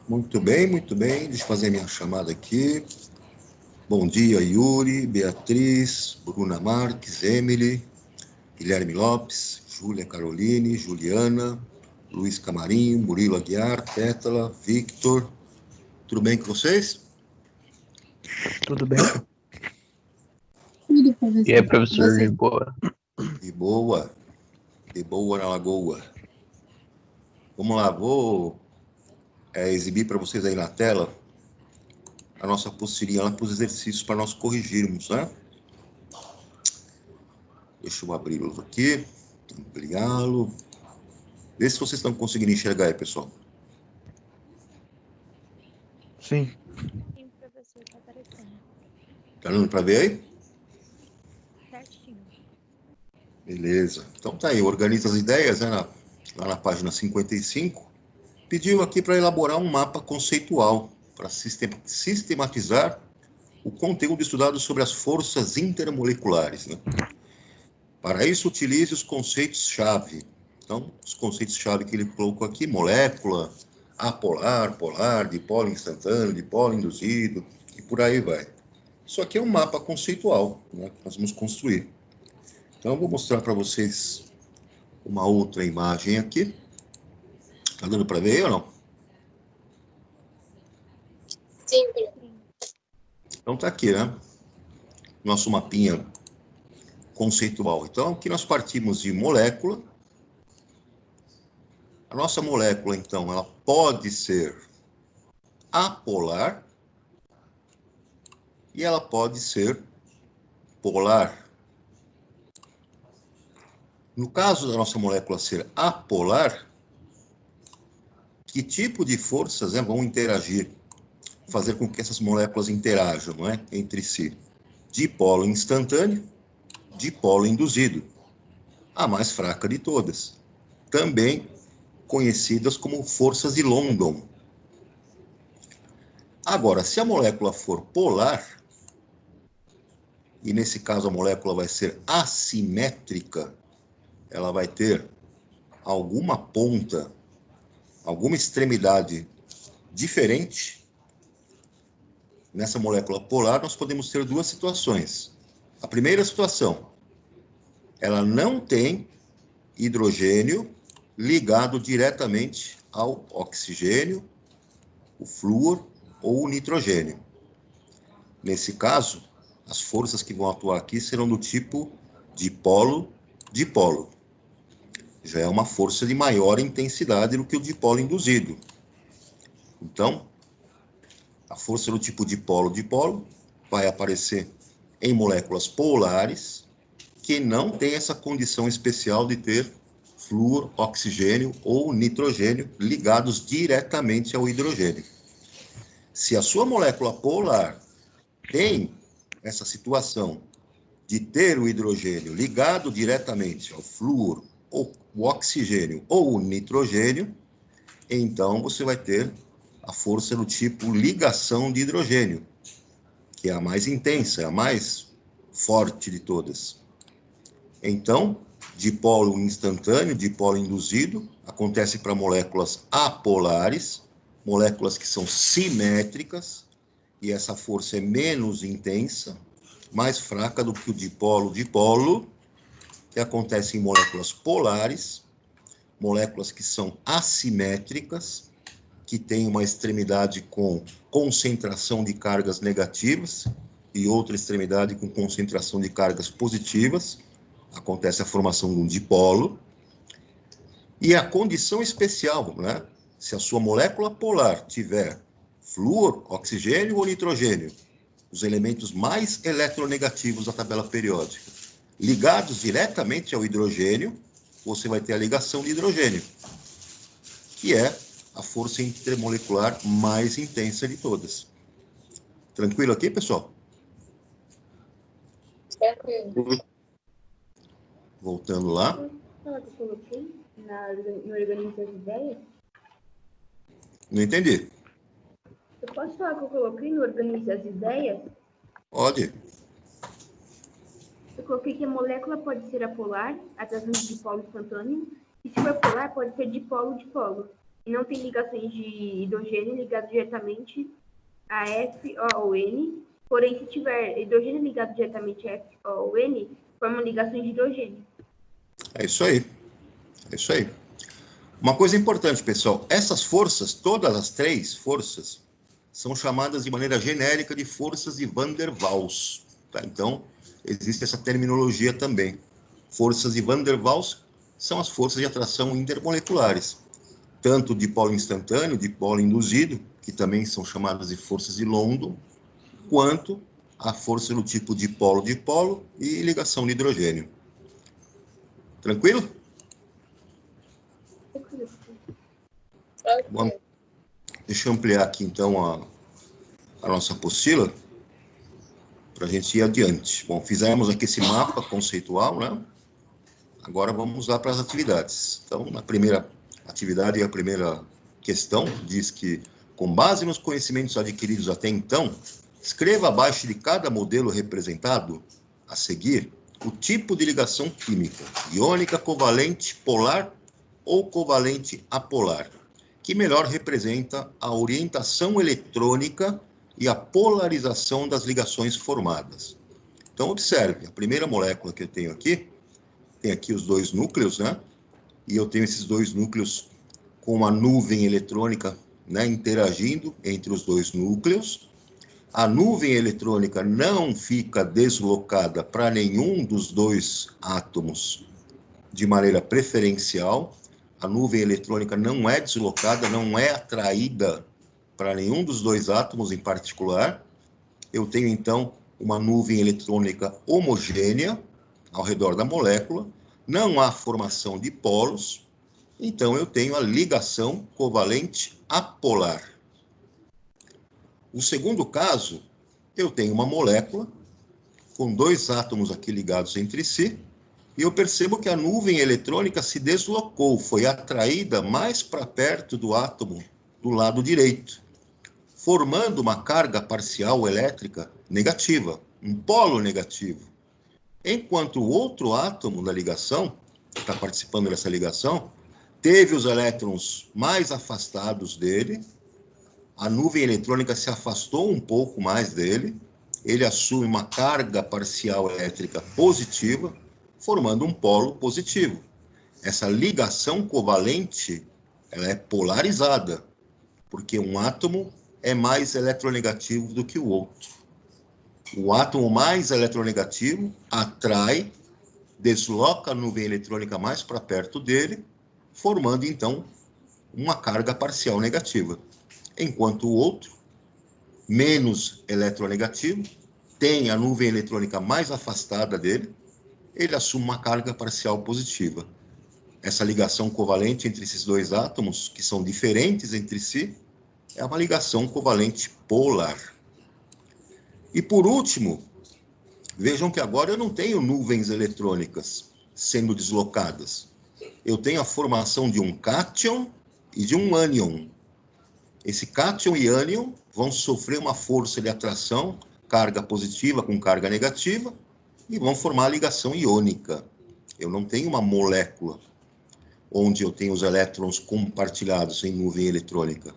Muito bem, muito bem. Deixa eu fazer minha chamada aqui. Bom dia, Yuri, Beatriz, Bruna Marques, Emily, Guilherme Lopes, Júlia Caroline, Juliana, Luiz Camarim, Murilo Aguiar, Pétala, Victor. Tudo bem com vocês? Tudo bem? Tudo, professor. E aí, professor, Você? de boa? De boa na lagoa. Vamos lá, vou exibir para vocês aí na tela a nossa apostilinha lá para os exercícios para nós corrigirmos, né? Deixa eu abri-lo aqui, ampliá-lo. Vê se vocês estão conseguindo enxergar aí, pessoal. Sim. Sim, professor, tá aparecendo. Tá dando para ver aí? Certinho. Beleza. Então tá aí, organiza as ideias, né, lá na página 55. Pediu aqui para elaborar um mapa conceitual para sistematizar o conteúdo estudado sobre as forças intermoleculares, né? Para isso, utilize os conceitos-chave. Então, os conceitos-chave que ele colocou aqui: molécula, apolar, polar, dipolo instantâneo, dipolo induzido, e por aí vai. Isso aqui é um mapa conceitual, né, que nós vamos construir. Então, eu vou mostrar para vocês uma outra imagem aqui. Tá dando para ver aí ou não? Sim, Sim. Então tá aqui, né? Nosso mapinha conceitual. Então, aqui nós partimos de molécula. A nossa molécula, então, ela pode ser apolar e ela pode ser polar. No caso da nossa molécula ser apolar, que tipo de forças, né, vão interagir, fazer com que essas moléculas interajam, não é, entre si? Dipolo instantâneo, dipolo induzido. A mais fraca de todas. Também conhecidas como forças de London. Agora, se a molécula for polar, e nesse caso a molécula vai ser assimétrica, ela vai ter alguma ponta, alguma extremidade diferente. Nessa molécula polar, nós podemos ter duas situações. A primeira situação, ela não tem hidrogênio ligado diretamente ao oxigênio, o flúor ou o nitrogênio. Nesse caso, as forças que vão atuar aqui serão do tipo dipolo-dipolo. Já é uma força de maior intensidade do que o dipolo induzido. Então, a força do tipo dipolo-dipolo vai aparecer em moléculas polares que não têm essa condição especial de ter flúor, oxigênio ou nitrogênio ligados diretamente ao hidrogênio. Se a sua molécula polar tem essa situação de ter o hidrogênio ligado diretamente ao flúor, ou o oxigênio ou o nitrogênio, então você vai ter a força do tipo ligação de hidrogênio, que é a mais intensa, é a mais forte de todas. Então, dipolo instantâneo, dipolo induzido, acontece para moléculas apolares, moléculas que são simétricas, e essa força é menos intensa, mais fraca do que o dipolo-dipolo, que acontece em moléculas polares, moléculas que são assimétricas, que têm uma extremidade com concentração de cargas negativas e outra extremidade com concentração de cargas positivas. Acontece a formação de um dipolo. E a condição especial, né? Se a sua molécula polar tiver flúor, oxigênio ou nitrogênio, os elementos mais eletronegativos da tabela periódica, ligados diretamente ao hidrogênio, você vai ter a ligação de hidrogênio, que é a força intermolecular mais intensa de todas. Tranquilo aqui, pessoal? tranquilo. Voltando lá. Posso falar que eu coloquei no Organize as Ideias? Não entendi. Eu posso falar que eu coloquei no Organize as Ideias? Pode. Eu coloquei que a molécula pode ser apolar, através de dipolo instantâneo, e se for polar, pode ser dipolo-dipolo. e não tem ligações de hidrogênio ligado diretamente a F, O ou N. Porém, se tiver hidrogênio ligado diretamente a F, O ou N, formam ligações de hidrogênio. É isso aí. É isso aí. Uma coisa importante, pessoal, essas forças, todas as 3 forças, são chamadas de maneira genérica de forças de Van der Waals. Tá? Então, existe essa terminologia também. Forças de Van der Waals são as forças de atração intermoleculares, tanto dipolo instantâneo, dipolo induzido, que também são chamadas de forças de London, quanto a força do tipo dipolo-dipolo e ligação de hidrogênio. Tranquilo? Vamos, deixa eu ampliar aqui, então, a nossa apostila, para a gente ir adiante. Bom, fizemos aqui esse mapa conceitual, né? Agora vamos lá para as atividades. Então, na primeira atividade, a primeira questão diz que, com base nos conhecimentos adquiridos até então, escreva abaixo de cada modelo representado a seguir o tipo de ligação química, iônica, covalente, polar ou covalente apolar, que melhor representa a orientação eletrônica e a polarização das ligações formadas. Então, observe, a primeira molécula que eu tenho aqui, tem aqui os 2 núcleos, né? E eu tenho esses 2 núcleos com uma nuvem eletrônica, né, interagindo entre os 2 núcleos. A nuvem eletrônica não fica deslocada para nenhum dos 2 átomos de maneira preferencial. A nuvem eletrônica não é deslocada, não é atraída para nenhum dos 2 átomos em particular. Eu tenho, então, uma nuvem eletrônica homogênea ao redor da molécula, não há formação de polos, então eu tenho a ligação covalente apolar. O segundo caso, eu tenho uma molécula com 2 átomos aqui ligados entre si, e eu percebo que a nuvem eletrônica se deslocou, foi atraída mais para perto do átomo do lado direito, formando uma carga parcial elétrica negativa, um polo negativo. Enquanto o outro átomo da ligação, que está participando dessa ligação, teve os elétrons mais afastados dele, a nuvem eletrônica se afastou um pouco mais dele, ele assume uma carga parcial elétrica positiva, formando um polo positivo. Essa ligação covalente, ela é polarizada, porque um átomo é mais eletronegativo do que o outro. O átomo mais eletronegativo atrai, desloca a nuvem eletrônica mais para perto dele, formando, então, uma carga parcial negativa. Enquanto o outro, menos eletronegativo, tem a nuvem eletrônica mais afastada dele, ele assume uma carga parcial positiva. Essa ligação covalente entre esses 2 átomos, que são diferentes entre si, é uma ligação covalente polar. E por último, vejam que agora eu não tenho nuvens eletrônicas sendo deslocadas. Eu tenho a formação de um cátion e de um ânion. Esse cátion e ânion vão sofrer uma força de atração, carga positiva com carga negativa, e vão formar a ligação iônica. Eu não tenho uma molécula onde eu tenho os elétrons compartilhados em nuvem eletrônica.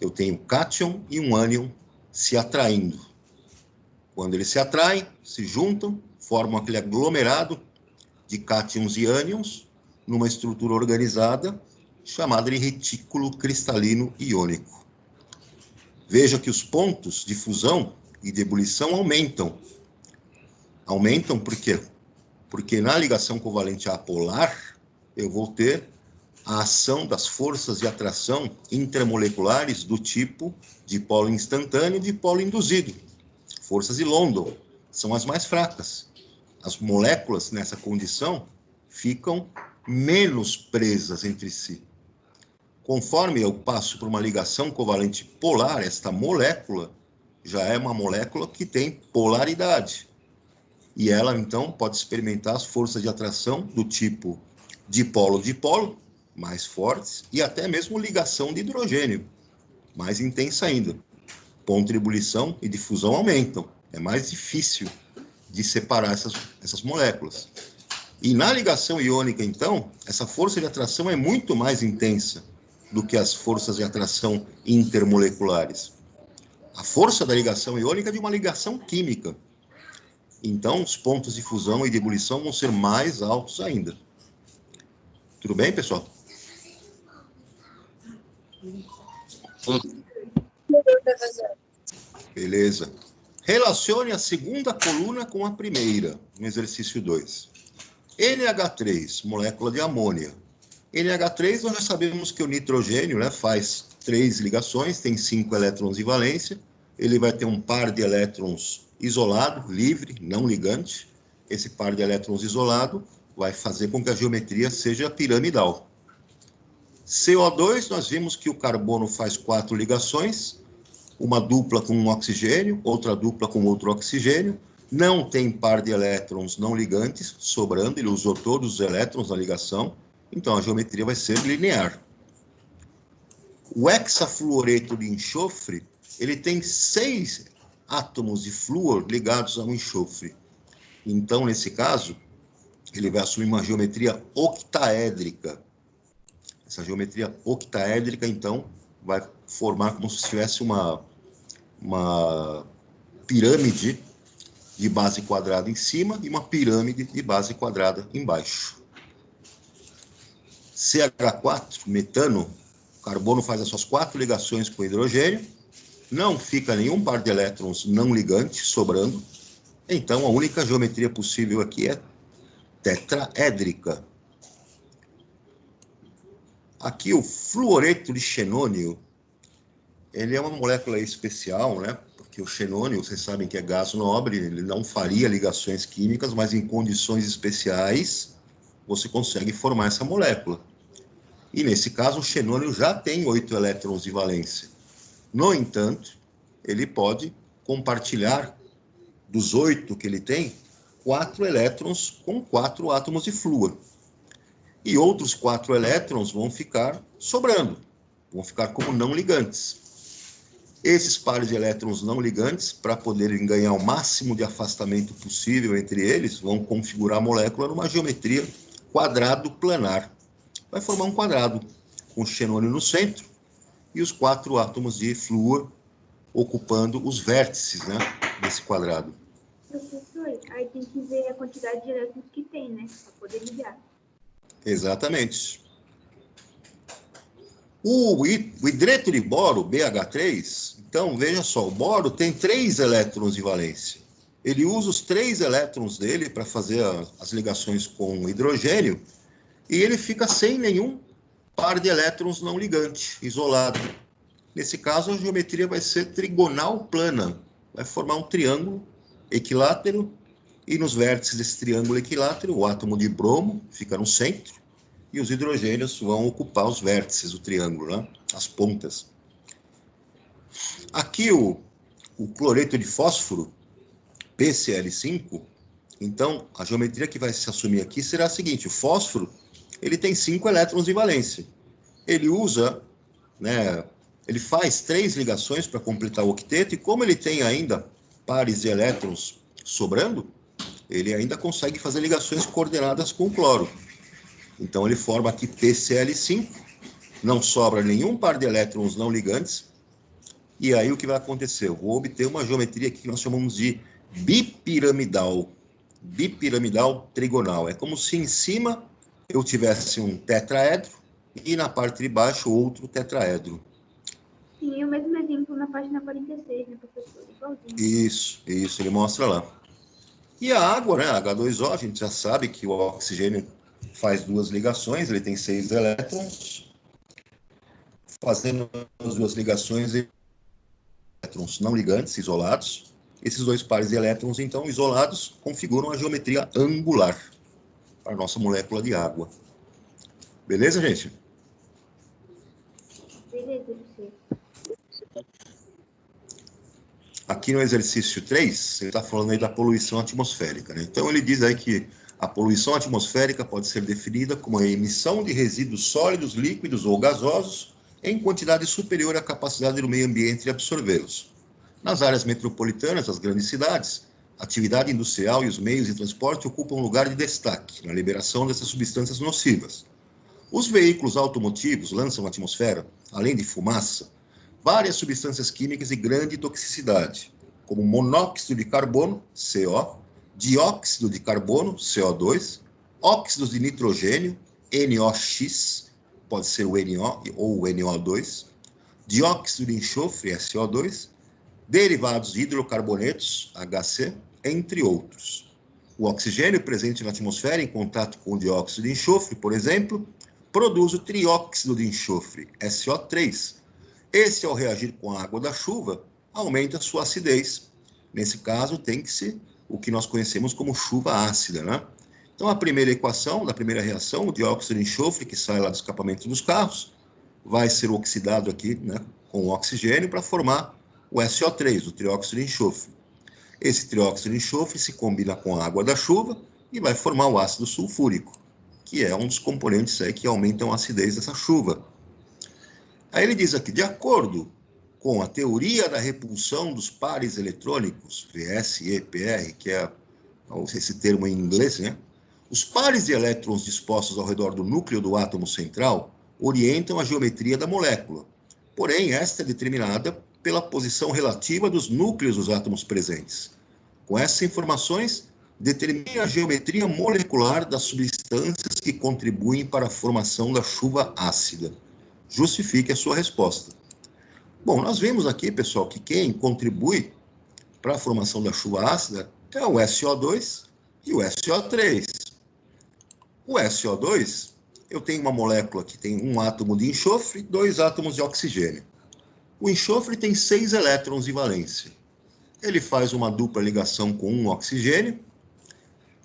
Eu tenho cátion e um ânion se atraindo. Quando eles se atraem, se juntam, formam aquele aglomerado de cátions e ânions numa estrutura organizada chamada de retículo cristalino iônico. Veja que os pontos de fusão e de ebulição aumentam. Aumentam por quê? Porque na ligação covalente apolar, eu vou ter a ação das forças de atração intermoleculares do tipo dipolo instantâneo e dipolo induzido. Forças de London são as mais fracas. As moléculas, nessa condição, ficam menos presas entre si. Conforme eu passo por uma ligação covalente polar, esta molécula já é uma molécula que tem polaridade. E ela, então, pode experimentar as forças de atração do tipo dipolo-dipolo, mais fortes, e até mesmo ligação de hidrogênio, mais intensa ainda. Ponto de ebulição e de fusão aumentam. É mais difícil de separar essas moléculas. E na ligação iônica, então, essa força de atração é muito mais intensa. do que as forças de atração intermoleculares. A força da ligação iônica é de uma ligação química. Então, os pontos de fusão e de ebulição vão ser mais altos ainda. Tudo bem, pessoal? Professor. Beleza. Relacione a segunda coluna com a primeira, no exercício 2. NH3, molécula de amônia. NH3, nós já sabemos que o nitrogênio, né, faz 3 ligações, tem 5 elétrons de valência. Ele vai ter um par de elétrons isolado, livre, não ligante. Esse par de elétrons isolado vai fazer com que a geometria seja piramidal. CO2, nós vimos que o carbono faz 4 ligações, uma dupla com um oxigênio, outra dupla com outro oxigênio, não tem par de elétrons não ligantes sobrando, ele usou todos os elétrons na ligação, então a geometria vai ser linear. O hexafluoreto de enxofre, ele tem 6 átomos de flúor ligados ao enxofre. Então, nesse caso, ele vai assumir uma geometria octaédrica. Essa geometria octaédrica, então, vai formar como se tivesse uma pirâmide de base quadrada em cima e uma pirâmide de base quadrada embaixo. CH4, metano, o carbono faz as suas 4 ligações com o hidrogênio, não fica nenhum par de elétrons não ligantes sobrando, então a única geometria possível aqui é tetraédrica. Aqui o fluoreto de xenônio, ele é uma molécula especial, né? Porque o xenônio, vocês sabem que é gás nobre, ele não faria ligações químicas, mas em condições especiais você consegue formar essa molécula. E nesse caso o xenônio já tem 8 elétrons de valência. No entanto, ele pode compartilhar dos 8 que ele tem, 4 elétrons com 4 átomos de flúor. E outros 4 elétrons vão ficar sobrando, vão ficar como não ligantes. Esses pares de elétrons não ligantes, para poderem ganhar o máximo de afastamento possível entre eles, vão configurar a molécula numa geometria quadrado planar. Vai formar um quadrado com o xenônio no centro e os 4 átomos de flúor ocupando os vértices, né, desse quadrado. Professor, aí tem que ver a quantidade de elétrons que tem, né? Para poder ligar. Exatamente. O hidreto de boro, BH3, então, veja só, o boro tem 3 elétrons de valência. Ele usa os 3 elétrons dele para fazer as ligações com o hidrogênio e ele fica sem nenhum par de elétrons não ligante, isolado. Nesse caso, a geometria vai ser trigonal plana. Vai formar um triângulo equilátero e nos vértices desse triângulo equilátero, o átomo de bromo fica no centro e os hidrogênios vão ocupar os vértices do triângulo, né? As pontas. Aqui o cloreto de fósforo, PCl5, então a geometria que vai se assumir aqui será a seguinte: o fósforo ele tem 5 elétrons de valência. Ele usa, né, ele faz 3 ligações para completar o octeto, e como ele tem ainda pares de elétrons sobrando, ele ainda consegue fazer ligações coordenadas com o cloro. Então ele forma aqui PCl5, não sobra nenhum par de elétrons não ligantes, e aí o que vai acontecer? Eu vou obter uma geometria aqui que nós chamamos de bipiramidal, bipiramidal trigonal. É como se em cima eu tivesse um tetraedro e na parte de baixo outro tetraedro. Sim, o mesmo exemplo na página 46, né, professor? Igualzinho. Isso, ele mostra lá. E a água, né, H2O, a gente já sabe que o oxigênio faz 2 ligações, ele tem 6 elétrons. Fazendo as 2 ligações, elétrons não ligantes, isolados. Esses 2 pares de elétrons, então, isolados, configuram a geometria angular para a nossa molécula de água. Beleza, gente? Beleza, professor. Aqui no exercício 3, ele está falando aí da poluição atmosférica, né? Então, ele diz aí que a poluição atmosférica pode ser definida como a emissão de resíduos sólidos, líquidos ou gasosos em quantidade superior à capacidade do meio ambiente de absorvê-los. Nas áreas metropolitanas das grandes cidades, a atividade industrial e os meios de transporte ocupam um lugar de destaque na liberação dessas substâncias nocivas. Os veículos automotivos lançam na atmosfera, além de fumaça, várias substâncias químicas de grande toxicidade, como monóxido de carbono, CO, dióxido de carbono, CO2, óxidos de nitrogênio, NOx, pode ser o NO ou o NO2, dióxido de enxofre, SO2, derivados de hidrocarbonetos, HC, entre outros. O oxigênio presente na atmosfera em contato com o dióxido de enxofre, por exemplo, produz o trióxido de enxofre, SO3. Esse, ao reagir com a água da chuva, aumenta sua acidez. Nesse caso, tem-se o que nós conhecemos como chuva ácida, né? Então, a primeira equação da primeira reação, o dióxido de enxofre, que sai lá do escapamento dos carros, vai ser oxidado aqui, né, com o oxigênio para formar o SO3, o trióxido de enxofre. Esse trióxido de enxofre se combina com a água da chuva e vai formar o ácido sulfúrico, que é um dos componentes aí que aumentam a acidez dessa chuva. Aí ele diz aqui, de acordo com a teoria da repulsão dos pares eletrônicos, VSEPR, que é esse termo em inglês, né? Os pares de elétrons dispostos ao redor do núcleo do átomo central orientam a geometria da molécula. Porém, esta é determinada pela posição relativa dos núcleos dos átomos presentes. Com essas informações, determine a geometria molecular das substâncias que contribuem para a formação da chuva ácida. Justifique a sua resposta. Bom, nós vimos aqui, pessoal, que quem contribui para a formação da chuva ácida é o SO2 e o SO3. O SO2, eu tenho uma molécula que tem um átomo de enxofre e 2 átomos de oxigênio. O enxofre tem 6 elétrons de valência. Ele faz uma dupla ligação com um oxigênio,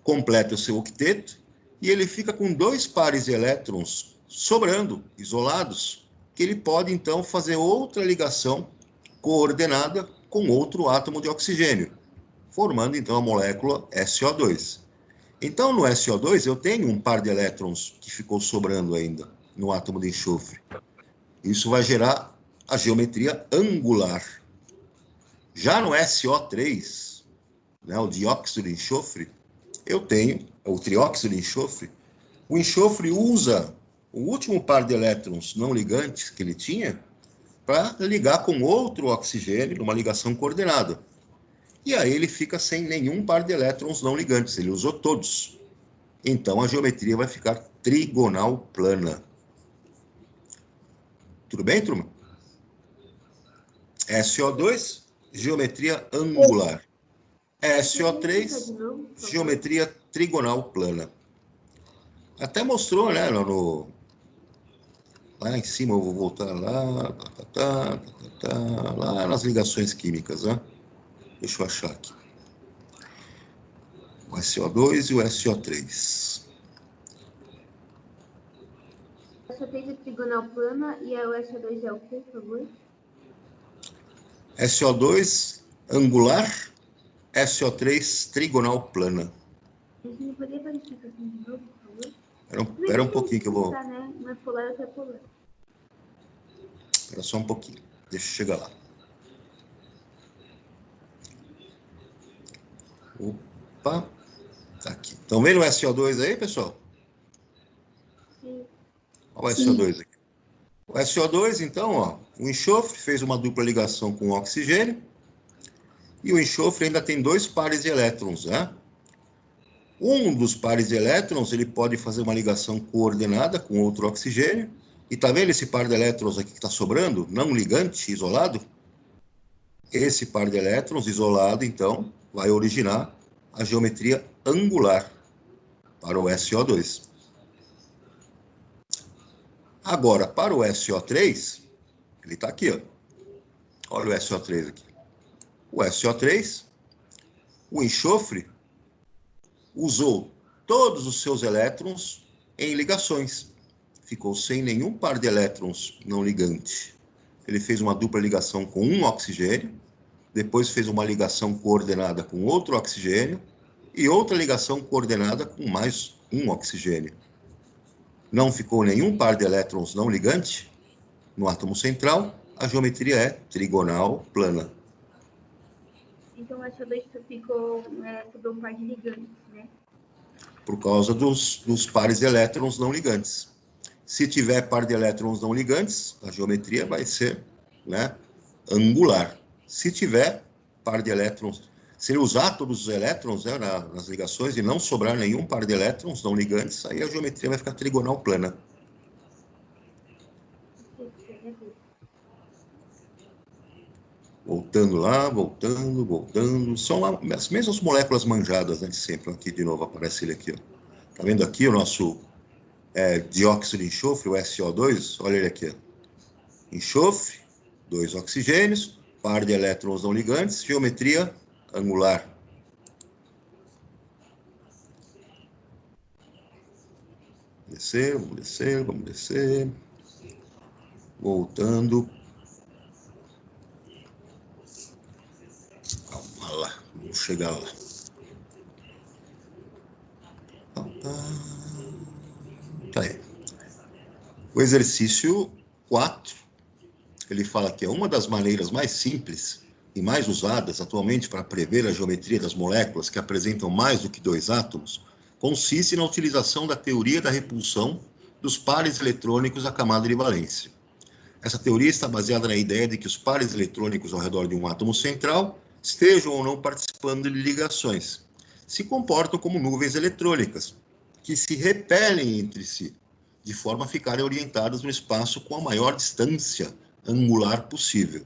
completa o seu octeto, e ele fica com 2 pares de elétrons sobrando, isolados, que ele pode, então, fazer outra ligação coordenada com outro átomo de oxigênio, formando, então, a molécula SO2. Então, no SO2, eu tenho um par de elétrons que ficou sobrando ainda no átomo de enxofre. Isso vai gerar a geometria angular. Já no SO3, né, o dióxido de enxofre, eu tenho o trióxido de enxofre. O enxofre usa o último par de elétrons não ligantes que ele tinha para ligar com outro oxigênio numa ligação coordenada. E aí ele fica sem nenhum par de elétrons não ligantes, ele usou todos. Então a geometria vai ficar trigonal plana. Tudo bem, turma? SO2, geometria angular. SO3, geometria trigonal plana. Até mostrou, né, lá em cima, eu vou voltar lá, lá nas ligações químicas, né? Deixa eu achar aqui. O SO2 e o SO3. O SO3 é trigonal plana e o SO2 é o quê, por favor? SO2 angular, SO3 trigonal plana. Você não poderia fazer explicação de novo, por favor? Espera um pouquinho que eu vou... Né? Uma é polar, outra é polar. Espera só um pouquinho. Deixa eu chegar lá. Opa. Tá aqui. Estão vendo o SO2 aí, pessoal? Sim. Olha o SO2 aqui. O SO2, então, ó, o enxofre fez uma dupla ligação com o oxigênio e o enxofre ainda tem 2 pares de elétrons, né? Um dos pares de elétrons, ele pode fazer uma ligação coordenada com outro oxigênio. E tá vendo esse par de elétrons aqui que está sobrando? Não ligante, isolado? Esse par de elétrons isolado, então, vai originar a geometria angular para o SO2. Agora, para o SO3, ele está aqui, ó. Olha o SO3 aqui. O SO3, o enxofre, usou todos os seus elétrons em ligações. Ficou sem nenhum par de elétrons não ligante. Ele fez uma dupla ligação com um oxigênio, depois fez uma ligação coordenada com outro oxigênio e outra ligação coordenada com mais um oxigênio. Não ficou nenhum par de elétrons não ligante no átomo central, a geometria é trigonal plana. Então, o SO2 ficou sobre um par de ligantes, né? Por causa dos pares de elétrons não ligantes. Se tiver par de elétrons não ligantes, a geometria vai ser, né, angular. Se tiver par de elétrons, se ele usar todos os elétrons, né, nas ligações e não sobrar nenhum par de elétrons não ligantes, aí a geometria vai ficar trigonal plana. Voltando lá, voltando. São as mesmas moléculas manjadas, né, de sempre. Aqui, de novo, aparece ele aqui. Ó. Tá vendo aqui o nosso dióxido de enxofre, o SO2? Olha ele aqui. Ó. Enxofre, 2 oxigênios, par de elétrons não ligantes, geometria angular. Vamos descer. Voltando. Calma lá, vamos chegar lá. Tá aí. O exercício 4, ele fala que é uma das maneiras mais simples e mais usadas atualmente para prever a geometria das moléculas que apresentam mais do que 2 átomos, consiste na utilização da teoria da repulsão dos pares eletrônicos da camada de valência. Essa teoria está baseada na ideia de que os pares eletrônicos ao redor de um átomo central estejam ou não participando de ligações, se comportam como nuvens eletrônicas, que se repelem entre si, de forma a ficarem orientadas no espaço com a maior distância angular possível.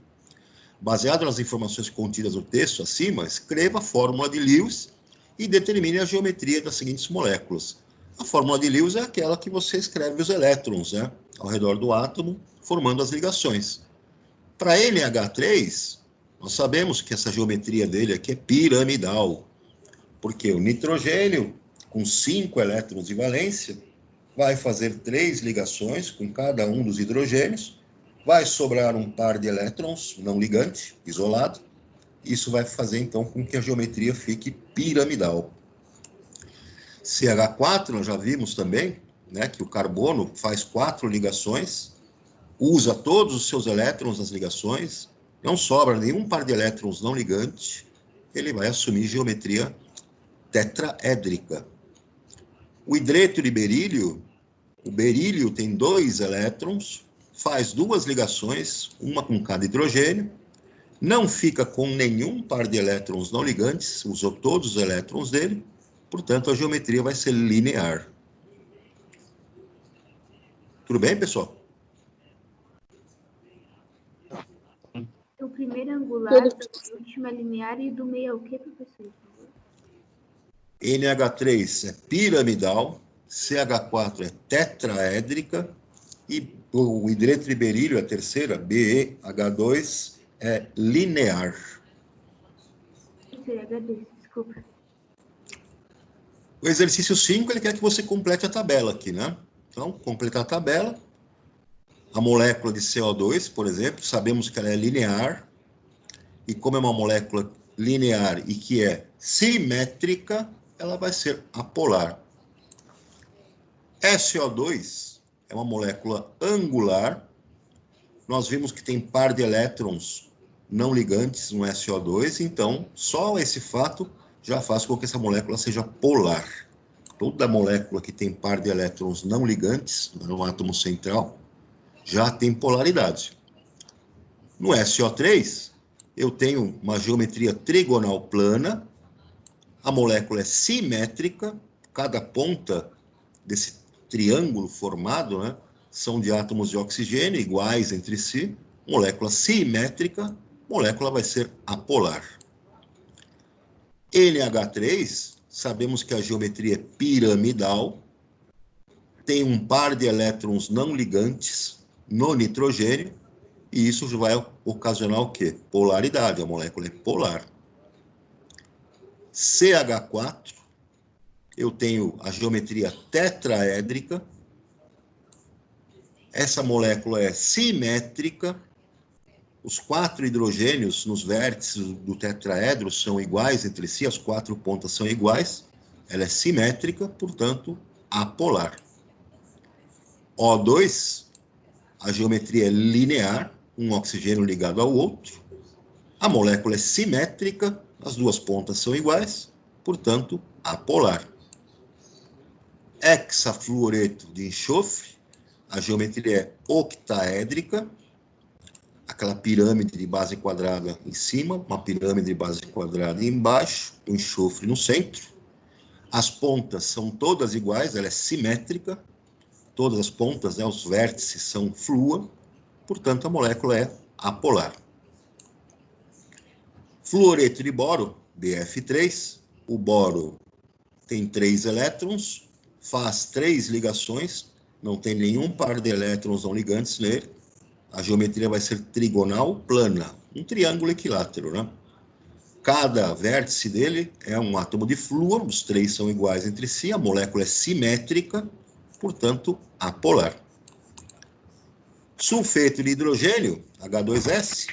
Baseado nas informações contidas no texto acima, escreva a fórmula de Lewis e determine a geometria das seguintes moléculas. A fórmula de Lewis é aquela que você escreve os elétrons, né, ao redor do átomo, formando as ligações. Para NH3, nós sabemos que essa geometria dele aqui é piramidal, porque o nitrogênio, com 5 elétrons de valência, vai fazer 3 ligações com cada um dos hidrogênios, vai sobrar um par de elétrons não ligante, isolado. Isso vai fazer, então, com que a geometria fique piramidal. CH4, nós já vimos também, né, que o carbono faz 4 ligações, usa todos os seus elétrons nas ligações, não sobra nenhum par de elétrons não ligante, ele vai assumir geometria tetraédrica. O hidreto de berílio, o berílio tem 2 elétrons, faz 2 ligações, uma com cada hidrogênio, não fica com nenhum par de elétrons não ligantes, usou todos os elétrons dele, portanto, a geometria vai ser linear. Tudo bem, pessoal? O primeiro angular, o último é linear e o do meio é o quê, professor? NH3 é piramidal, CH4 é tetraédrica e o hidreto de berílio, a terceira, BeH2, é linear. Desculpa. O exercício 5, ele quer que você complete a tabela aqui, né? Então, completar a tabela. A molécula de CO2, por exemplo, sabemos que ela é linear. E como é uma molécula linear e que é simétrica, ela vai ser apolar. SO2 é uma molécula angular. Nós vimos que tem par de elétrons não ligantes no SO2, então só esse fato já faz com que essa molécula seja polar. Toda molécula que tem par de elétrons não ligantes no átomo central já tem polaridade. No SO3, eu tenho uma geometria trigonal plana, a molécula é simétrica, cada ponta desse triângulo formado, né, são de átomos de oxigênio iguais entre si, molécula simétrica, molécula vai ser apolar. NH3, sabemos que a geometria é piramidal, tem um par de elétrons não ligantes no nitrogênio, e isso vai ocasionar o quê? Polaridade, a molécula é polar. CH4, eu tenho a geometria tetraédrica, essa molécula é simétrica, os 4 hidrogênios nos vértices do tetraedro são iguais entre si, as 4 pontas são iguais, ela é simétrica, portanto, apolar. O2, a geometria é linear, um oxigênio ligado ao outro, a molécula é simétrica, as 2 pontas são iguais, portanto, apolar. Hexafluoreto de enxofre, a geometria é octaédrica, aquela pirâmide de base quadrada em cima, uma pirâmide de base quadrada embaixo, o enxofre no centro. As pontas são todas iguais, ela é simétrica, todas as pontas, né, os vértices são flúor, portanto a molécula é apolar. Fluoreto de boro, BF3, o boro tem 3 elétrons, faz 3 ligações, não tem nenhum par de elétrons não ligantes nele. A geometria vai ser trigonal plana, um triângulo equilátero, né? Cada vértice dele é um átomo de flúor, os 3 são iguais entre si, a molécula é simétrica, portanto, apolar. Sulfeto de hidrogênio, H2S,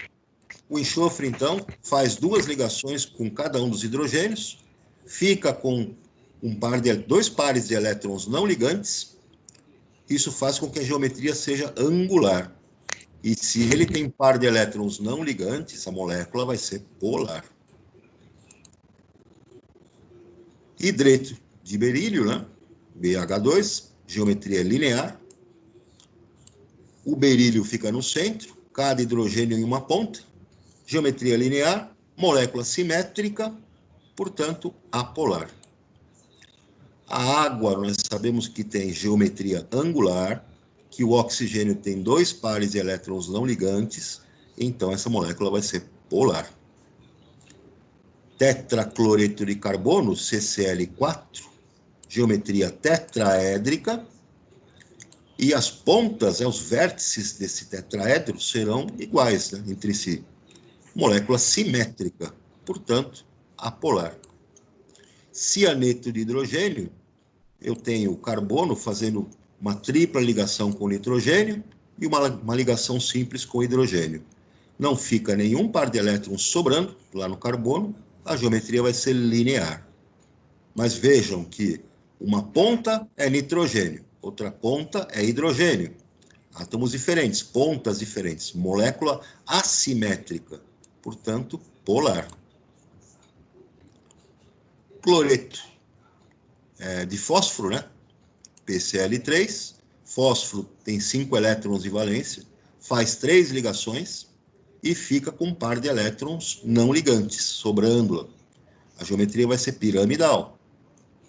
o enxofre, então, faz 2 ligações com cada um dos hidrogênios, fica com 2 pares de elétrons não ligantes, isso faz com que a geometria seja angular. E se ele tem par de elétrons não ligantes, a molécula vai ser polar. Hidreto de berílio, né? BH2, geometria linear. O berílio fica no centro, cada hidrogênio em uma ponta. Geometria linear, molécula simétrica, portanto, apolar. A água, nós sabemos que tem geometria angular, que o oxigênio tem 2 pares de elétrons não ligantes, então essa molécula vai ser polar. Tetracloreto de carbono, CCl4, geometria tetraédrica, e as pontas, os vértices desse tetraedro serão iguais, né, entre si. Molécula simétrica, portanto, apolar. Cianeto de hidrogênio, eu tenho o carbono fazendo uma tripla ligação com o nitrogênio e uma ligação simples com o hidrogênio. Não fica nenhum par de elétrons sobrando lá no carbono, a geometria vai ser linear. Mas vejam que uma ponta é nitrogênio, outra ponta é hidrogênio. Átomos diferentes, pontas diferentes, molécula assimétrica, portanto, polar. Cloreto de fósforo, né? PCl3, fósforo tem 5 elétrons de valência, faz 3 ligações e fica com um par de elétrons não ligantes, sobrando. A geometria vai ser piramidal.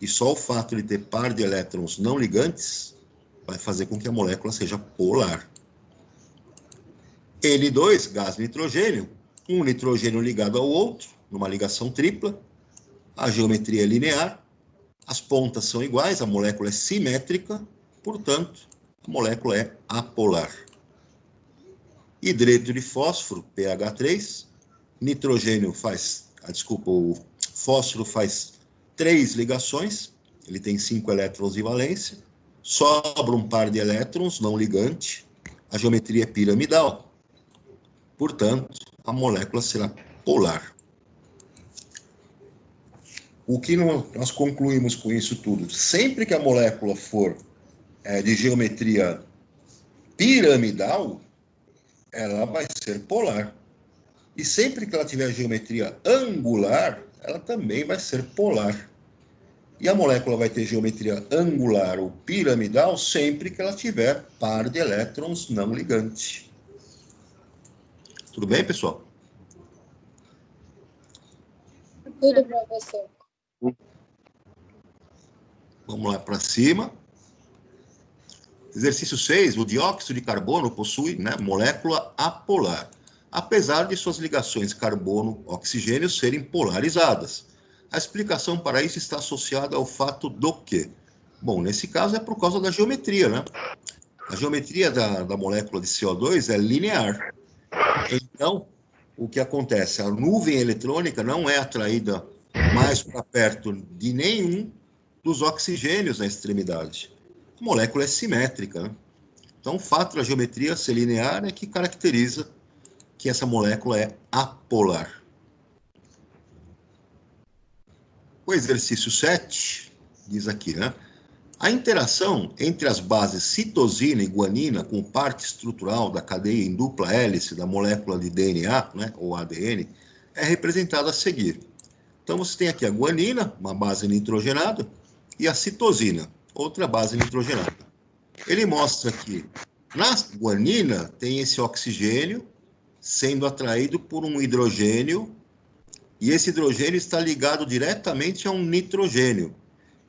E só o fato de ter par de elétrons não ligantes vai fazer com que a molécula seja polar. N2, gás nitrogênio, um nitrogênio ligado ao outro, numa ligação tripla, a geometria é linear, as pontas são iguais, a molécula é simétrica, portanto, a molécula é apolar. Hidreto de fósforo, PH3, o fósforo faz 3 ligações, ele tem 5 elétrons de valência, sobra um par de elétrons não ligante, a geometria é piramidal, portanto, a molécula será polar. O que nós concluímos com isso tudo? Sempre que a molécula for de geometria piramidal, ela vai ser polar. E sempre que ela tiver geometria angular, ela também vai ser polar. E a molécula vai ter geometria angular ou piramidal sempre que ela tiver par de elétrons não ligante. Tudo bem, pessoal? Tudo, professor. Vamos lá para cima. Exercício 6, o dióxido de carbono possui, né, molécula apolar, apesar de suas ligações carbono-oxigênio serem polarizadas. A explicação para isso está associada ao fato do quê? Bom, nesse caso é por causa da geometria, né? A geometria da molécula de CO2 é linear. Então, o que acontece? A nuvem eletrônica não é atraída mais para perto de nenhum dos oxigênios na extremidade. A molécula é simétrica, né? Então, o fato da geometria ser linear é que caracteriza que essa molécula é apolar. O exercício 7 diz aqui, né? A interação entre as bases citosina e guanina com parte estrutural da cadeia em dupla hélice da molécula de DNA, né, ou ADN, é representada a seguir. Então, você tem aqui a guanina, uma base nitrogenada, e a citosina, outra base nitrogenada. Ele mostra que na guanina tem esse oxigênio sendo atraído por um hidrogênio, e esse hidrogênio está ligado diretamente a um nitrogênio.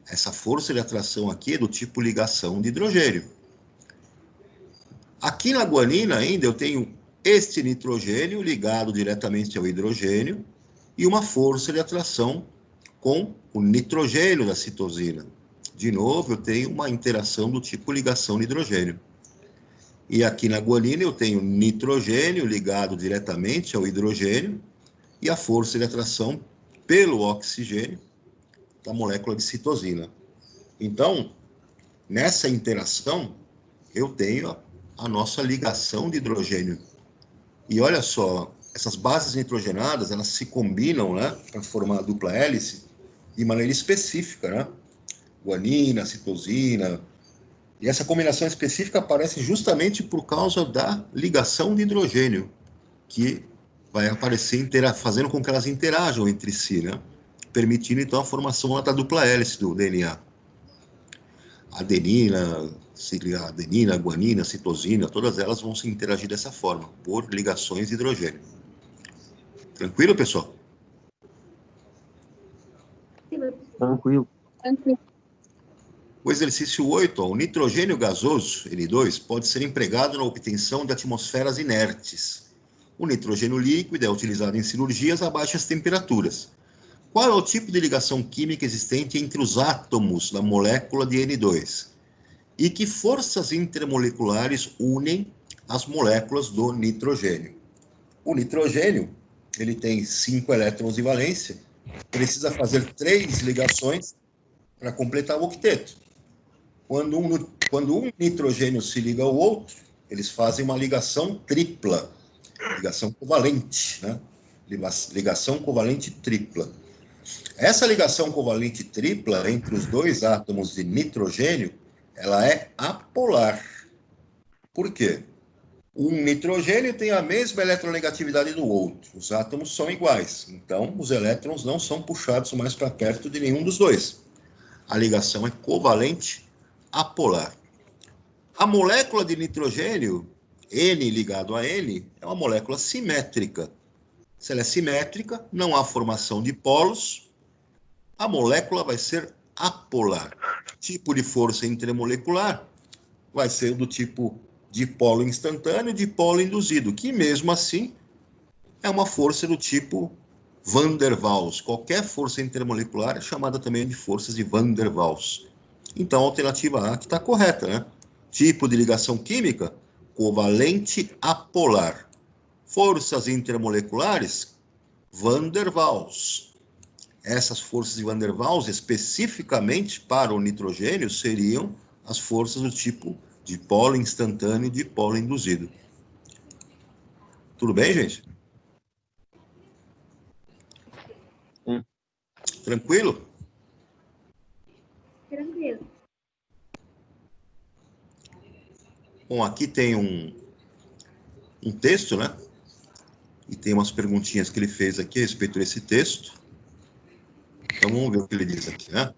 Essa força de atração aqui é do tipo ligação de hidrogênio. Aqui na guanina ainda eu tenho este nitrogênio ligado diretamente ao hidrogênio e uma força de atração com o nitrogênio da citosina. De novo, eu tenho uma interação do tipo ligação de hidrogênio. E aqui na guanina eu tenho nitrogênio ligado diretamente ao hidrogênio e a força de atração pelo oxigênio da molécula de citosina. Então, nessa interação, eu tenho a nossa ligação de hidrogênio. E olha só, essas bases nitrogenadas, elas se combinam, né, para formar a dupla hélice de maneira específica, né? Guanina, citosina. E essa combinação específica aparece justamente por causa da ligação de hidrogênio, que vai aparecer fazendo com que elas interajam entre si, né? Permitindo, então, a formação da dupla hélice do DNA. Adenina, guanina, citosina, todas elas vão se interagir dessa forma, por ligações de hidrogênio. Tranquilo, pessoal? Tranquilo. Tranquilo. O exercício 8, ó, o nitrogênio gasoso, N2, pode ser empregado na obtenção de atmosferas inertes. O nitrogênio líquido é utilizado em cirurgias a baixas temperaturas. Qual é o tipo de ligação química existente entre os átomos da molécula de N2? E que forças intermoleculares unem as moléculas do nitrogênio? O nitrogênio, ele tem 5 elétrons de valência, precisa fazer 3 ligações para completar o octeto. Quando um nitrogênio se liga ao outro, eles fazem uma ligação tripla, ligação covalente, né? Ligação covalente tripla. Essa ligação covalente tripla entre os dois átomos de nitrogênio, ela é apolar. Por quê? Um nitrogênio tem a mesma eletronegatividade do outro. Os átomos são iguais. Então, os elétrons não são puxados mais para perto de nenhum dos dois. A ligação é covalente apolar. A molécula de nitrogênio, N ligado a N, é uma molécula simétrica. Se ela é simétrica, não há formação de polos, a molécula vai ser apolar. Tipo de força intermolecular vai ser do tipo dipolo instantâneo e dipolo induzido, que mesmo assim é uma força do tipo Van der Waals. Qualquer força intermolecular é chamada também de forças de Van der Waals. Então, a alternativa A que está correta, né? Tipo de ligação química, covalente apolar. Forças intermoleculares, Van der Waals. Essas forças de Van der Waals, especificamente para o nitrogênio, seriam as forças do tipo dipolo instantâneo e dipolo induzido. Tudo bem, gente? Tranquilo? Tranquilo. Bom, aqui tem um texto, né? E tem umas perguntinhas que ele fez aqui a respeito desse texto. Então, vamos ver o que ele diz aqui, né?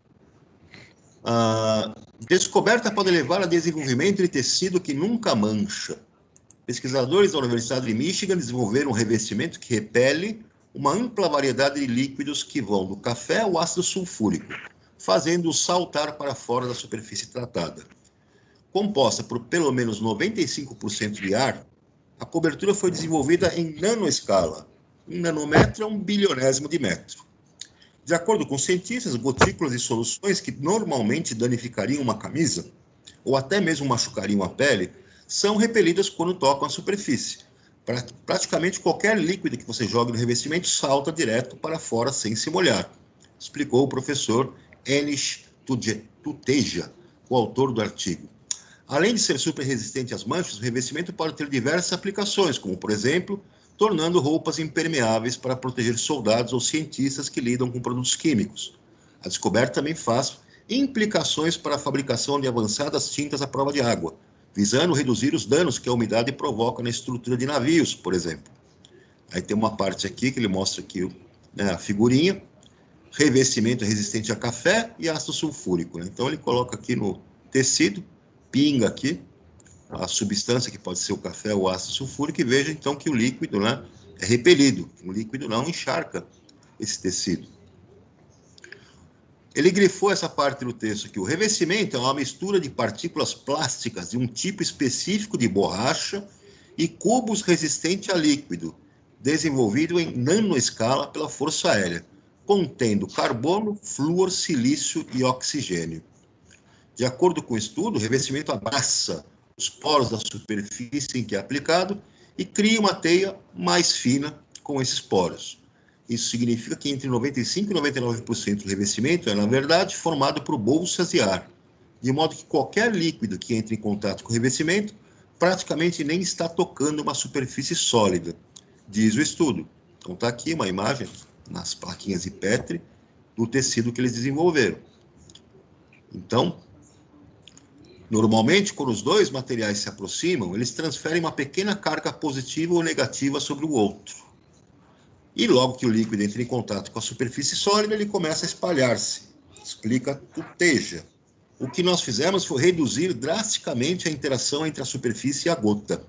Descoberta pode levar a desenvolvimento de tecido que nunca mancha. Pesquisadores da Universidade de Michigan desenvolveram um revestimento que repele uma ampla variedade de líquidos que vão do café ao ácido sulfúrico, fazendo-o saltar para fora da superfície tratada. Composta por pelo menos 95% de ar, a cobertura foi desenvolvida em nanoescala. 1 nanômetro é 1 bilionésimo de metro. De acordo com cientistas, gotículas de soluções que normalmente danificariam uma camisa, ou até mesmo machucariam a pele, são repelidas quando tocam a superfície. Praticamente qualquer líquido que você jogue no revestimento salta direto para fora sem se molhar, explicou o professor Enish Tuteja, o autor do artigo. Além de ser super resistente às manchas, o revestimento pode ter diversas aplicações, como, por exemplo, tornando roupas impermeáveis para proteger soldados ou cientistas que lidam com produtos químicos. A descoberta também faz implicações para a fabricação de avançadas tintas à prova de água, visando reduzir os danos que a umidade provoca na estrutura de navios, por exemplo. Aí tem uma parte aqui que ele mostra aqui, né, a figurinha, revestimento resistente a café e ácido sulfúrico, né? Então ele coloca aqui no tecido pinga aqui a substância, que pode ser o café ou o ácido sulfúrico, e veja então que o líquido, né, é repelido. O líquido não encharca esse tecido. Ele grifou essa parte do texto aqui. O revestimento é uma mistura de partículas plásticas de um tipo específico de borracha e cubos resistente a líquido, desenvolvido em nanoescala pela Força Aérea, contendo carbono, flúor, silício e oxigênio. De acordo com o estudo, o revestimento abraça os poros da superfície em que é aplicado e cria uma teia mais fina com esses poros. Isso significa que entre 95% e 99% do revestimento é, na verdade, formado por bolsas de ar, de modo que qualquer líquido que entre em contato com o revestimento praticamente nem está tocando uma superfície sólida, diz o estudo. Então está aqui uma imagem nas plaquinhas de Petri do tecido que eles desenvolveram. Então, normalmente, quando os dois materiais se aproximam, eles transferem uma pequena carga positiva ou negativa sobre o outro. E logo que o líquido entra em contato com a superfície sólida, ele começa a espalhar-se. Explica Tuteja. O que nós fizemos foi reduzir drasticamente a interação entre a superfície e a gota.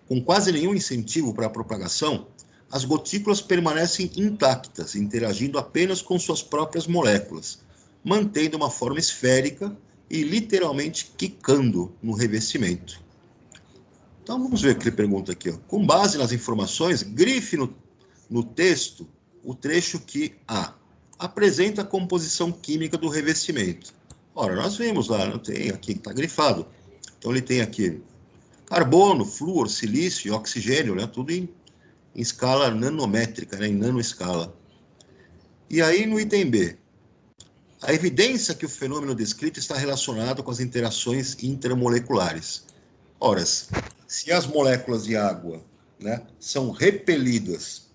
Com quase nenhum incentivo para a propagação, as gotículas permanecem intactas, interagindo apenas com suas próprias moléculas, mantendo uma forma esférica e literalmente quicando no revestimento. Então vamos ver o que ele pergunta aqui. Ó. Com base nas informações, grife no texto o trecho que apresenta a composição química do revestimento. Ora, nós vimos lá, não tem aqui, está grifado. Então ele tem aqui carbono, flúor, silício e oxigênio, né, tudo em escala nanométrica, né, em nanoescala. E aí no item B, a evidência que o fenômeno descrito está relacionado com as interações intermoleculares. Ora, se as moléculas de água, né, são repelidas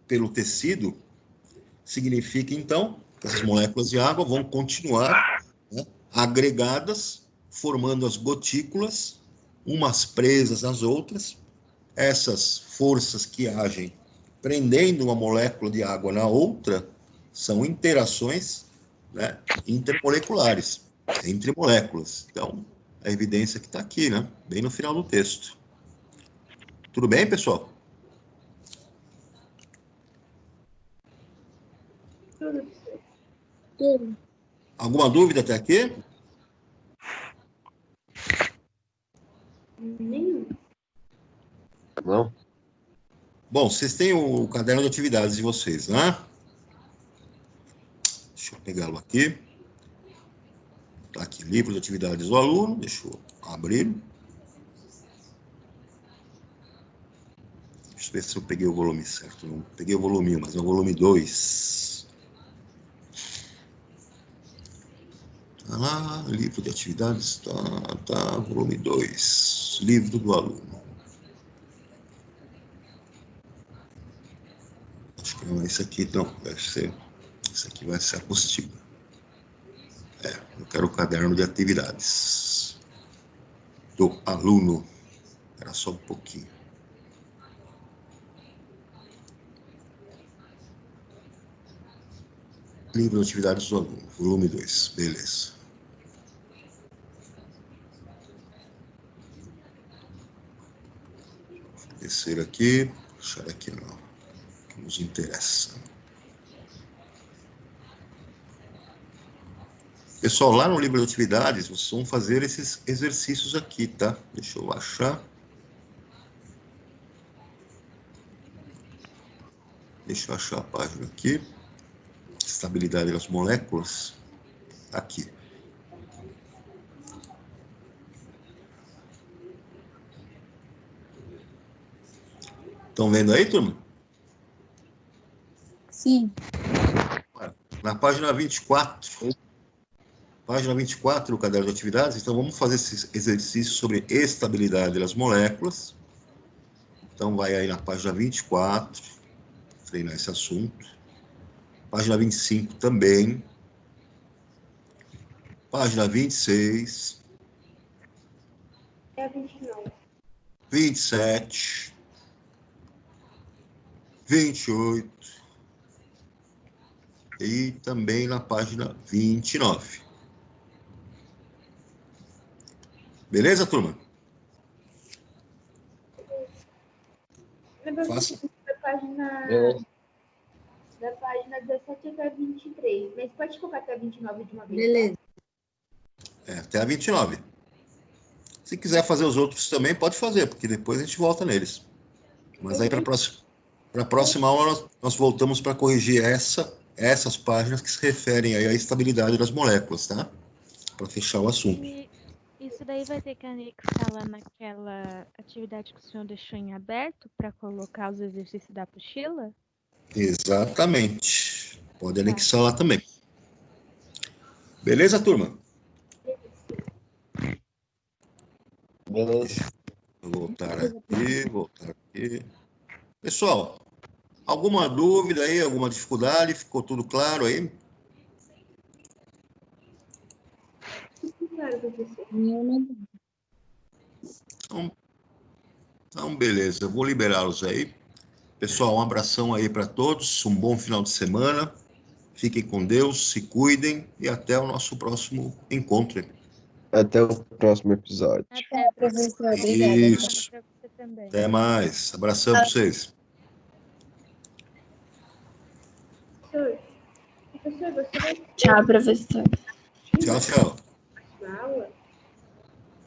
pelo tecido, significa, então, que as moléculas de água vão continuar, né, agregadas, formando as gotículas, umas presas às outras. Essas forças que agem prendendo uma molécula de água na outra são interações, né, intermoleculares, entre moléculas. Então, a evidência que está aqui, né, bem no final do texto. Tudo bem, pessoal? Tudo. Alguma dúvida até aqui? Nenhum. Não? Bom, vocês têm o caderno de atividades de vocês, né? Deixa eu pegá-lo aqui. Está aqui, livro de atividades do aluno. Deixa eu abrir. Deixa eu ver se eu peguei o volume certo. Não peguei o volume 1, mas é o volume 2. Tá lá, livro de atividades, tá, volume 2. Livro do aluno. Acho que não é esse aqui, não. Deve ser. Esse aqui vai ser a apostila. Eu quero o caderno de atividades do aluno. Era só um pouquinho. Livro de atividades do aluno, volume 2. Beleza. Descer aqui. Deixar aqui não. Que nos interessa. Pessoal, lá no livro de atividades, vocês vão fazer esses exercícios aqui, tá? Deixa eu achar. Deixa eu achar a página aqui. Estabilidade das moléculas. Aqui. Estão vendo aí, turma? Sim. Na página 24. Página 24 do caderno de atividades. Então, vamos fazer esse exercício sobre estabilidade das moléculas. Então, vai aí na página 24, treinar esse assunto. Página 25 também. Página 26. É a 29. 27. 28. E também na página 29. Beleza, turma? Lembra Faça. da página, Beleza. da página 17 até 23. Mas pode colocar até 29 de uma vez. Beleza. Até a 29. Se quiser fazer os outros também, pode fazer, porque depois a gente volta neles. Mas aí para a próxima aula nós voltamos para corrigir essas páginas que se referem aí à estabilidade das moléculas, tá? Para fechar o assunto. E isso daí vai ter que anexar lá naquela atividade que o senhor deixou em aberto para colocar os exercícios da apostila? Exatamente. Pode anexar lá também. Beleza, turma? Beleza. Vou voltar aqui. Pessoal, alguma dúvida aí, alguma dificuldade? Ficou tudo claro aí? Claro, professor. Então, beleza. Eu vou liberá-los aí. Pessoal, um abração aí para todos. Um bom final de semana. Fiquem com Deus, se cuidem e até o nosso próximo encontro. Até o próximo episódio. Até, Professor, obrigada. Isso. para você também. Até mais. Abração para vocês. Professor, você vai Tchau, professor. Tchau, tchau. na aula?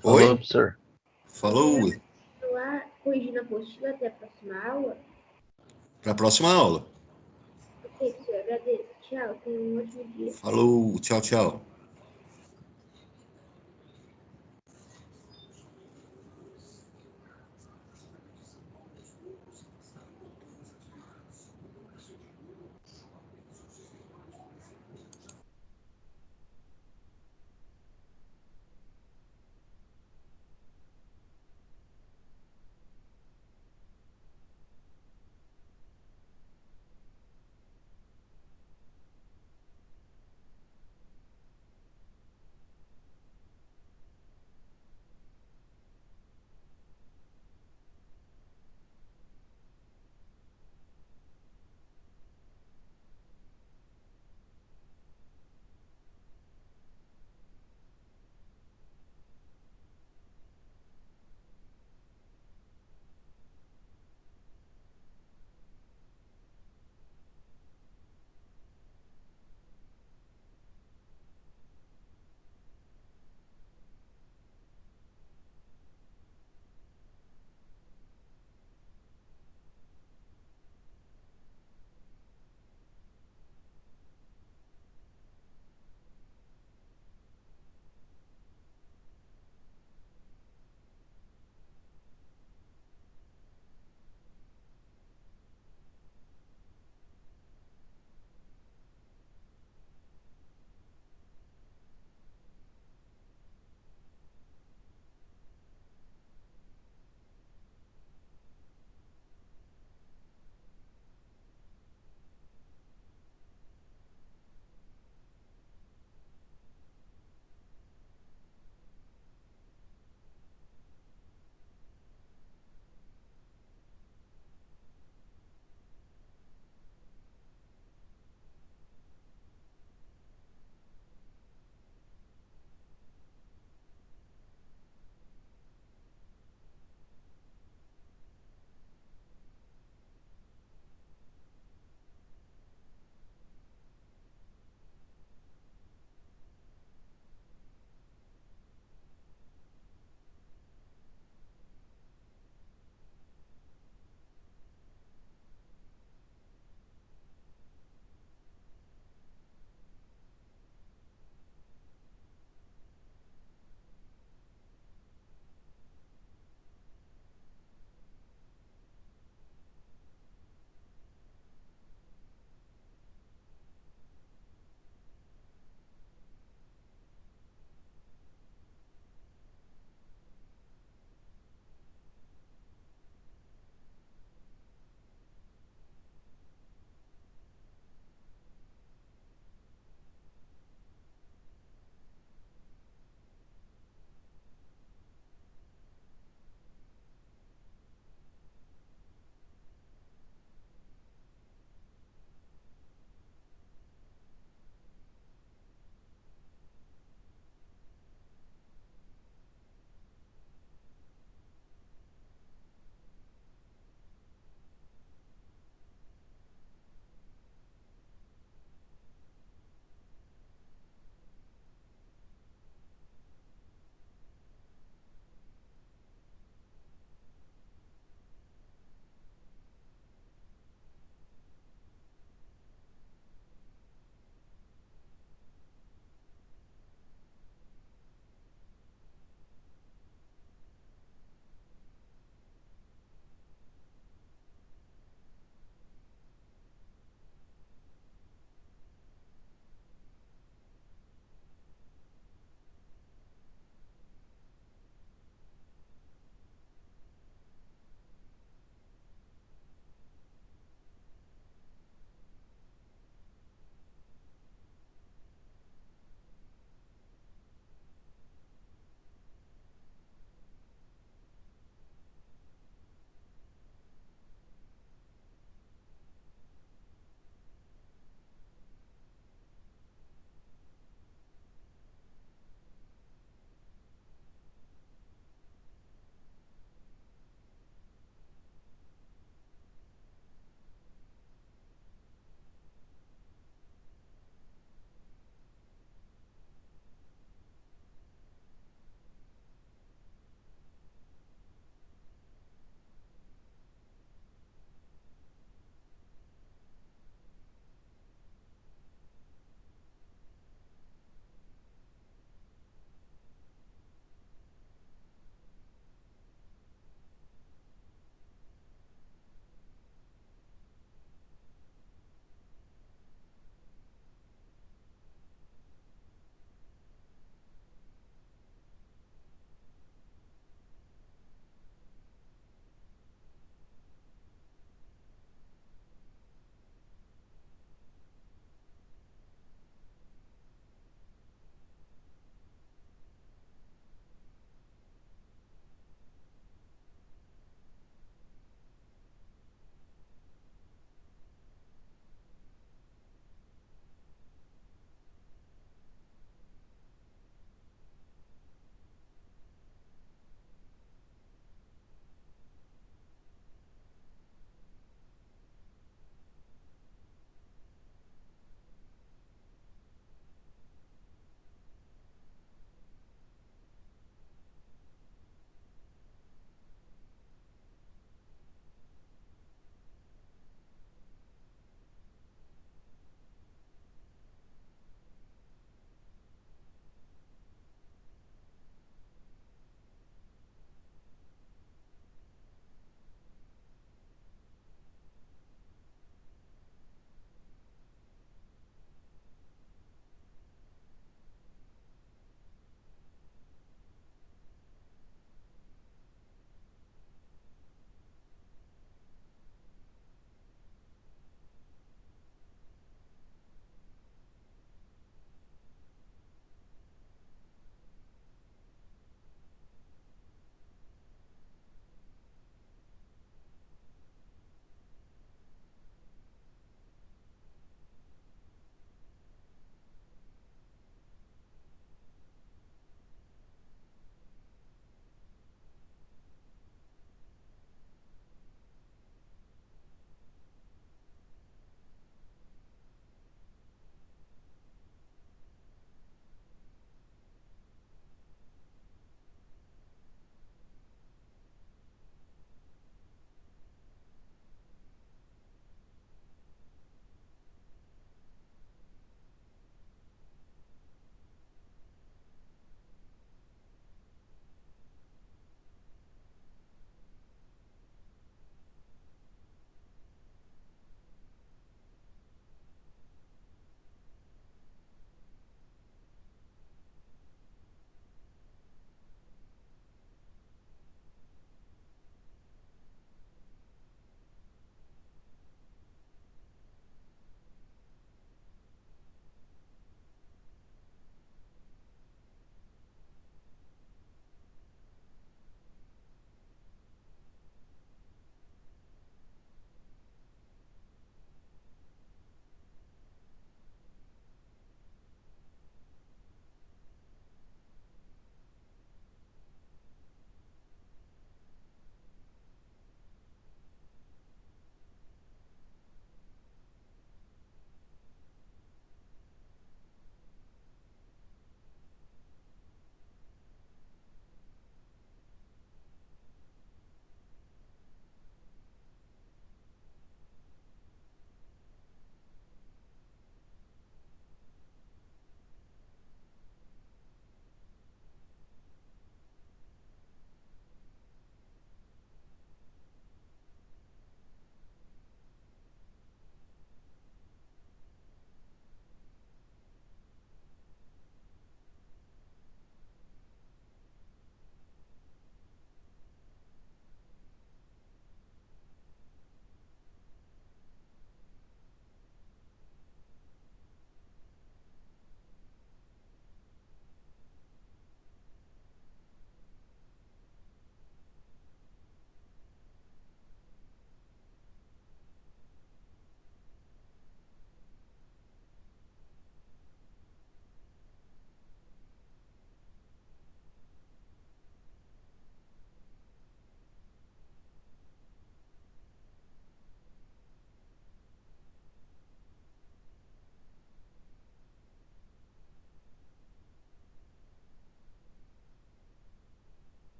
Falou, Oi? professor. Falou. Continuar corrigindo a apostila até a próxima aula? Para a próxima aula. Ok, professor, agradeço. Tchau, tenha um ótimo dia. Falou. Tchau, tchau.